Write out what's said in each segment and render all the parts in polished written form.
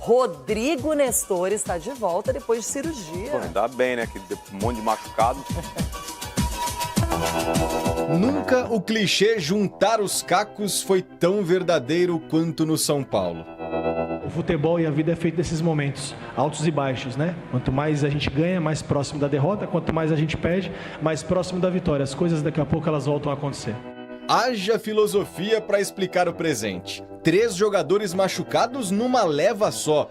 Rodrigo Nestor está de volta depois de cirurgia. Pô, ainda bem, né? Que deu um monte de machucado. Nunca o clichê juntar os cacos foi tão verdadeiro quanto no São Paulo. O futebol e a vida é feito desses momentos, altos e baixos, né? Quanto mais a gente ganha, mais próximo da derrota. Quanto mais a gente perde, mais próximo da vitória. As coisas daqui a pouco elas voltam a acontecer. Haja filosofia para explicar o presente. 3 jogadores machucados numa leva só.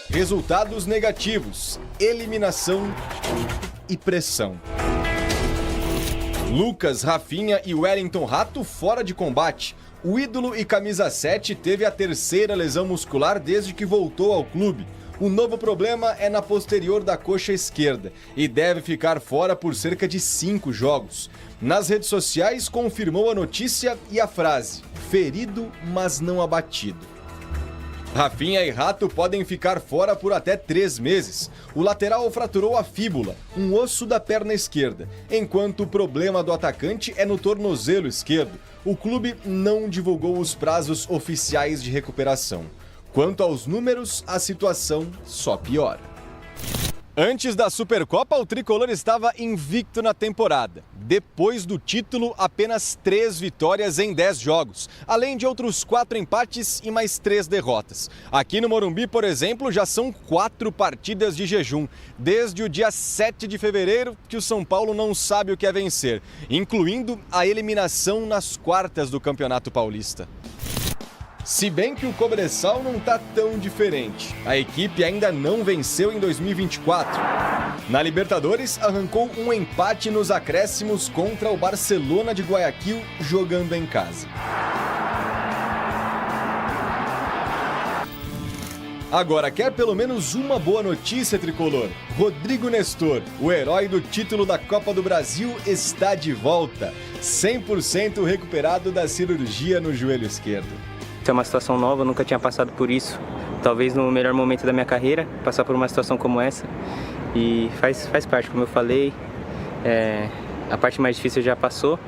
Resultados negativos, eliminação e pressão. Lucas, Rafinha e Wellington Rato fora de combate. O ídolo e camisa 7 teve a 3ª lesão muscular desde que voltou ao clube. O novo problema é na posterior da coxa esquerda e deve ficar fora por cerca de 5 jogos. Nas redes sociais confirmou a notícia e a frase: ferido, mas não abatido. Rafinha e Rato podem ficar fora por até 3 meses. O lateral fraturou a fíbula, um osso da perna esquerda, enquanto o problema do atacante é no tornozelo esquerdo. O clube não divulgou os prazos oficiais de recuperação. Quanto aos números, a situação só piora. Antes da Supercopa, o tricolor estava invicto na temporada. Depois do título, apenas 3 vitórias em 10 jogos, além de outros 4 empates e mais 3 derrotas. Aqui no Morumbi, por exemplo, já são 4 partidas de jejum, desde o dia 7 de fevereiro, que o São Paulo não sabe o que é vencer, incluindo a eliminação nas quartas do Campeonato Paulista. Se bem que o Cobressal não tá tão diferente. A equipe ainda não venceu em 2024. Na Libertadores, arrancou um empate nos acréscimos contra o Barcelona de Guayaquil, jogando em casa. Agora, quer pelo menos uma boa notícia, tricolor? Rodrigo Nestor, o herói do título da Copa do Brasil, está de volta. 100% recuperado da cirurgia no joelho esquerdo. É uma situação nova, eu nunca tinha passado por isso. Talvez no melhor momento da minha carreira, passar por uma situação como essa. E faz parte, como eu falei, a parte mais difícil já passou.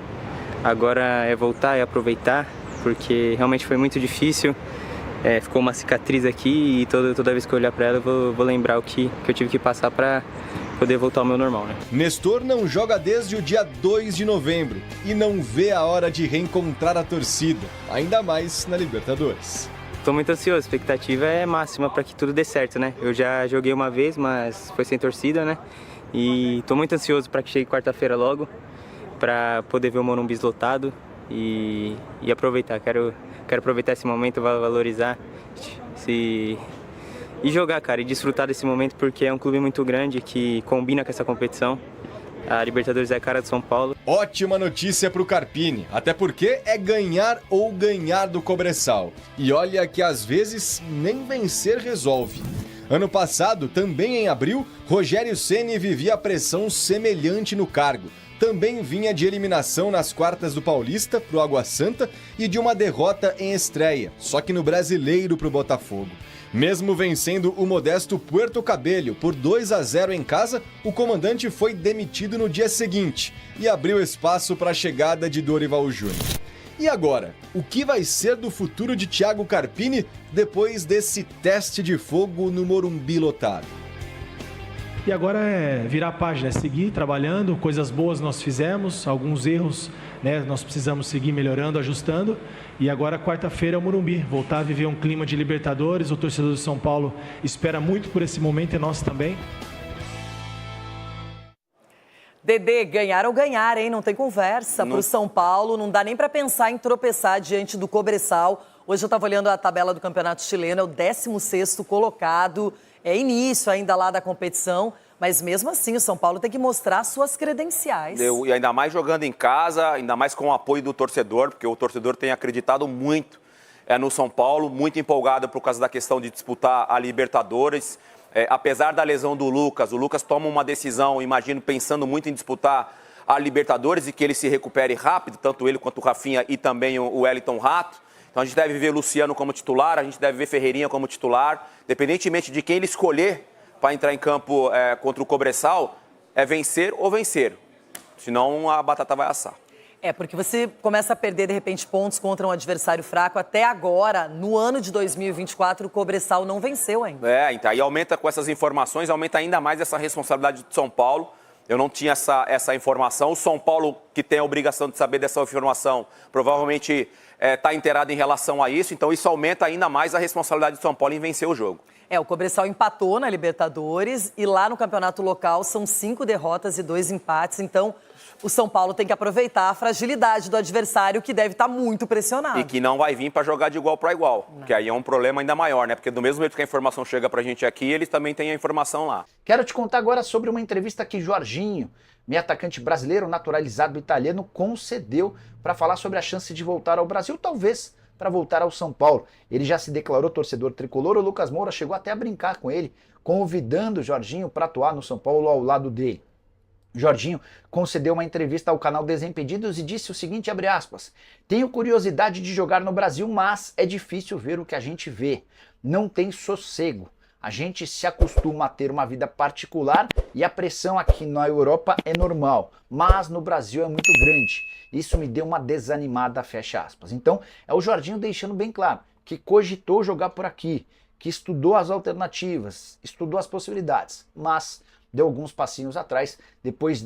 Agora é voltar e aproveitar, porque realmente foi muito difícil. Ficou uma cicatriz aqui e toda vez que eu olhar para ela eu vou lembrar o que eu tive que passar para poder voltar ao meu normal, né? Nestor não joga desde o dia 2 de novembro e não vê a hora de reencontrar a torcida, ainda mais na Libertadores. Estou muito ansioso, a expectativa é máxima para que tudo dê certo, né? Eu já joguei uma vez, mas foi sem torcida, né? E estou muito ansioso para que chegue quarta-feira logo, para poder ver o Morumbi lotado e aproveitar. Quero aproveitar esse momento, valorizar e jogar, cara, e desfrutar desse momento, porque é um clube muito grande que combina com essa competição. A Libertadores é a cara de São Paulo. Ótima notícia pro Carpini, até porque é ganhar ou ganhar do Cobressal. E olha que às vezes nem vencer resolve. Ano passado, também em abril, Rogério Ceni vivia pressão semelhante no cargo. Também vinha de eliminação nas quartas do Paulista pro Água Santa e de uma derrota em estreia, só que no Brasileiro pro Botafogo. Mesmo vencendo o modesto Puerto Cabello por 2-0 em casa, o comandante foi demitido no dia seguinte e abriu espaço para a chegada de Dorival Júnior. E agora, o que vai ser do futuro de Thiago Carpini depois desse teste de fogo no Morumbi lotado? E agora é virar a página, é seguir trabalhando, coisas boas nós fizemos, alguns erros, né, nós precisamos seguir melhorando, ajustando. E agora, quarta-feira, é o Morumbi, voltar a viver um clima de Libertadores. O torcedor de São Paulo espera muito por esse momento e nós também. Dedê, ganhar ou ganhar, hein? Não tem conversa para o São Paulo, não dá nem para pensar em tropeçar diante do Cobressal. Hoje eu estava olhando a tabela do Campeonato Chileno, é o 16º colocado, é início ainda lá da competição, mas mesmo assim o São Paulo tem que mostrar suas credenciais. E ainda mais jogando em casa, ainda mais com o apoio do torcedor, porque o torcedor tem acreditado muito no São Paulo, muito empolgado por causa da questão de disputar a Libertadores. Apesar da lesão do Lucas, o Lucas toma uma decisão, imagino, pensando muito em disputar a Libertadores e que ele se recupere rápido, tanto ele quanto o Rafinha e também o Wellington Rato. Então a gente deve ver Luciano como titular, a gente deve ver Ferreirinha como titular, independentemente de quem ele escolher para entrar em campo contra o Cobressal, é vencer ou vencer, senão a batata vai assar. Porque você começa a perder, de repente, pontos contra um adversário fraco. Até agora, no ano de 2024, o Cobressal não venceu ainda. Então aí aumenta com essas informações, aumenta ainda mais essa responsabilidade do São Paulo. Eu não tinha essa informação. O São Paulo, que tem a obrigação de saber dessa informação, provavelmente está inteirado em relação a isso. Então isso aumenta ainda mais a responsabilidade do São Paulo em vencer o jogo. O Cobressal empatou na Libertadores e lá no campeonato local são 5 derrotas e 2 empates. Então o São Paulo tem que aproveitar a fragilidade do adversário, que deve estar muito pressionado. E que não vai vir para jogar de igual para igual, que aí é um problema ainda maior, né? Porque do mesmo jeito que a informação chega para a gente aqui, eles também têm a informação lá. Quero te contar agora sobre uma entrevista que Jorginho, meio atacante brasileiro naturalizado italiano, concedeu para falar sobre a chance de voltar ao Brasil, talvez para voltar ao São Paulo. Ele já se declarou torcedor tricolor, o Lucas Moura chegou até a brincar com ele, convidando o Jorginho para atuar no São Paulo ao lado dele. Jorginho concedeu uma entrevista ao canal Desimpedidos e disse o seguinte, abre aspas, tenho curiosidade de jogar no Brasil, mas é difícil ver o que a gente vê. Não tem sossego. A gente se acostuma a ter uma vida particular e a pressão aqui na Europa é normal, mas no Brasil é muito grande. Isso me deu uma desanimada, fecha aspas. Então, é o Jorginho deixando bem claro que cogitou jogar por aqui, que estudou as alternativas, estudou as possibilidades, mas deu alguns passinhos atrás, depois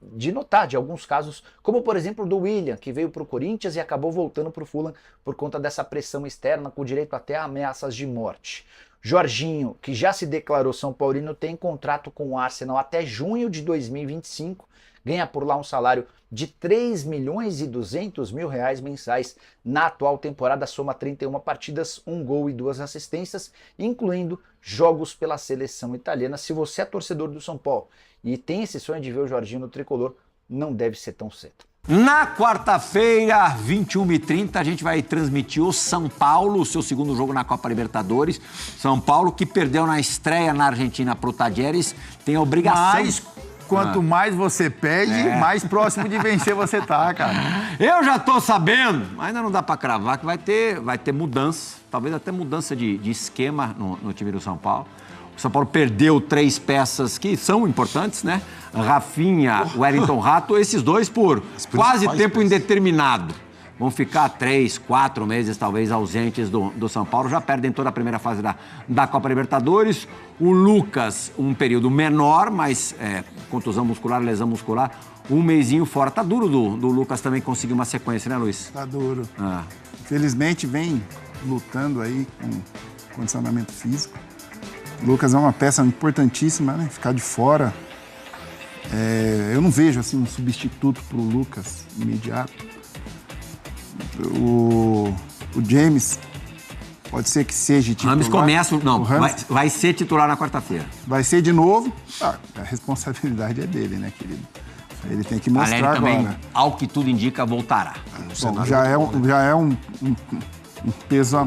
de notar de alguns casos, como por exemplo do William, que veio para o Corinthians e acabou voltando para o Fulham por conta dessa pressão externa, com direito até a ameaças de morte. Jorginho, que já se declarou São Paulino, tem contrato com o Arsenal até junho de 2025, ganha por lá um salário de 3.200.000 reais mensais. Na atual temporada soma 31 partidas, 1 gol e 2 assistências, incluindo jogos pela seleção italiana. Se você é torcedor do São Paulo e tem esse sonho de ver o Jorginho no tricolor, não deve ser tão cedo. Na quarta-feira, 21h30, a gente vai transmitir o São Paulo, o seu segundo jogo na Copa Libertadores. São Paulo, que perdeu na estreia na Argentina pro Tadieres, tem a obrigação... Mas quanto mais você perde, mais próximo de vencer você tá, cara. Eu já tô sabendo, ainda não dá pra cravar, que vai ter mudança, talvez até mudança de esquema no time do São Paulo. O São Paulo perdeu 3 peças que são importantes, né? Rafinha, Wellington Rato, esses dois por quase tempo indeterminado. Vão ficar 3, 4 meses, talvez, ausentes do São Paulo. Já perdem toda a primeira fase da Copa Libertadores. O Lucas, um período menor, mas contusão muscular, lesão muscular, um mesinho fora. Tá duro do Lucas também conseguir uma sequência, né, Luiz? Tá duro. Felizmente vem lutando aí com condicionamento físico. O Lucas é uma peça importantíssima, né? Ficar de fora. Eu não vejo assim um substituto pro Lucas imediato. O James pode ser que seja titular. Rames começa, não, vai ser titular na quarta-feira. Vai ser de novo. A responsabilidade é dele, né, querido? Ele tem que mostrar agora. Também, ao que tudo indica, voltará. Bom, já é um peso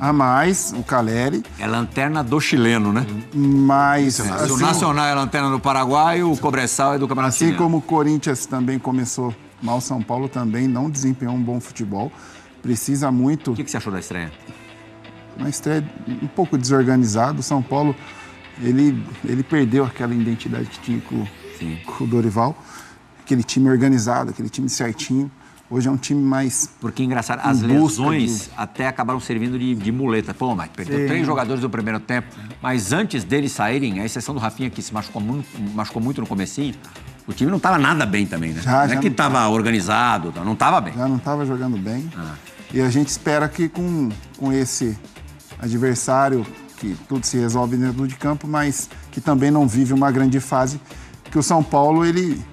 a mais, o Caleri. É lanterna do chileno, né? Mas... Assim, o Nacional é lanterna do Paraguai, o Cobressal é do Campeonato Chileno. Assim como o Corinthians também começou mal, São Paulo também não desempenhou um bom futebol. Precisa muito... O que você achou da estreia? Uma estreia um pouco desorganizada. O São Paulo, ele perdeu aquela identidade que tinha com o Dorival. Aquele time organizado, aquele time certinho. Hoje é um time mais... Porque, engraçado, as lesões até acabaram servindo de muleta. Pô, mas perdeu 3 jogadores no primeiro tempo. Mas antes deles saírem, a exceção do Rafinha, que se machucou muito no comecinho, o time não estava nada bem também, né? Não é que estava organizado, não estava bem. Já não estava jogando bem. E a gente espera que com esse adversário, que tudo se resolve dentro de campo, mas que também não vive uma grande fase, que o São Paulo, ele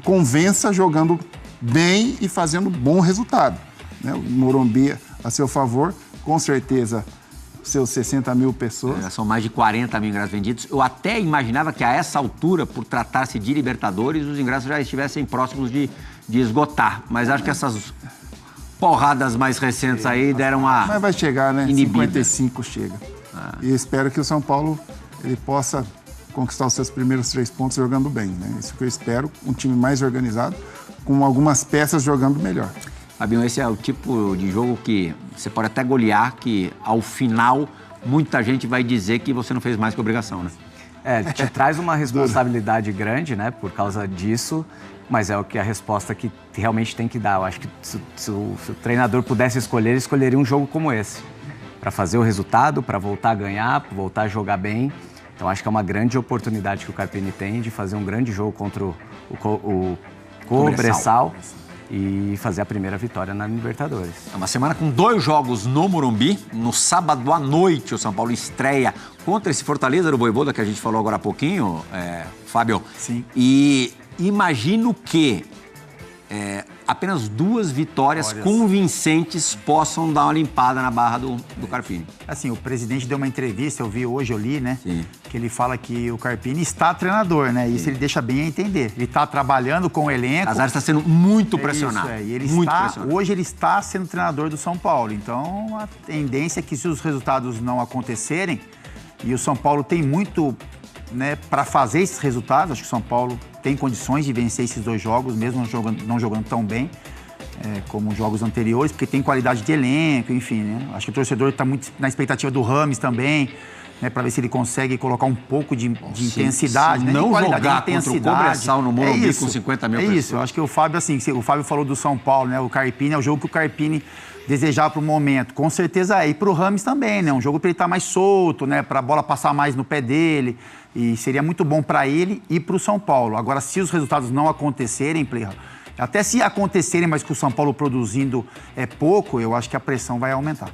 convença jogando bem e fazendo bom resultado, né? O Morumbi a seu favor, com certeza, seus 60 mil pessoas. São mais de 40 mil ingressos vendidos. Eu até imaginava que a essa altura, por tratar-se de Libertadores, os ingressos já estivessem próximos de esgotar. Mas acho que essas porradas mais recentes aí deram uma... Mas vai chegar, né? Inibida. 55 chega. E espero que o São Paulo ele possa conquistar os seus primeiros 3 pontos jogando bem, né? Isso que eu espero, um time mais organizado, com algumas peças jogando melhor. Fabinho, esse é o tipo de jogo que você pode até golear, que ao final muita gente vai dizer que você não fez mais que obrigação, né? Te traz uma responsabilidade grande, né, por causa disso, mas é o que a resposta que realmente tem que dar. Eu acho que se o treinador pudesse escolher, ele escolheria um jogo como esse, para fazer o resultado, para voltar a ganhar, voltar a jogar bem. Então acho que é uma grande oportunidade que o Carpini tem de fazer um grande jogo contra o Cobressal e fazer a primeira vitória na Libertadores. É uma semana com 2 jogos no Morumbi. No sábado à noite, o São Paulo estreia contra esse Fortaleza do Vojvoda, que a gente falou agora há pouquinho, Fábio. Sim. E imagino que apenas 2 vitórias convincentes possam dar uma limpada na barra do Carpini. Assim, o presidente deu uma entrevista, eu li, né? Sim. Que ele fala que o Carpini está treinador, né? Isso ele deixa bem a entender. Ele está trabalhando com o elenco. Casares está sendo muito pressionado. E ele muito pressionado. Hoje ele está sendo treinador do São Paulo. Então, a tendência é que se os resultados não acontecerem, e o São Paulo tem muito, né, para fazer esses resultados, acho que o São Paulo tem condições de vencer esses 2 jogos, mesmo não jogando tão bem como os jogos anteriores, porque tem qualidade de elenco, enfim, né? Acho que o torcedor está muito na expectativa do Rames também, né, para ver se ele consegue colocar um pouco de intensidade, né? Não de jogar contra o Cobressal no Morumbi com 50 mil pessoas. Isso, eu acho que o Fábio, assim, o Fábio falou do São Paulo, né? O Carpini é o jogo que o Carpini desejava para o momento. Com certeza é. E para o Rames também, né? Um jogo para ele estar mais solto, né? Para a bola passar mais no pé dele. E seria muito bom para ele e para o São Paulo. Agora, se os resultados não acontecerem, Plirra, até se acontecerem, mas com o São Paulo produzindo pouco, eu acho que a pressão vai aumentar.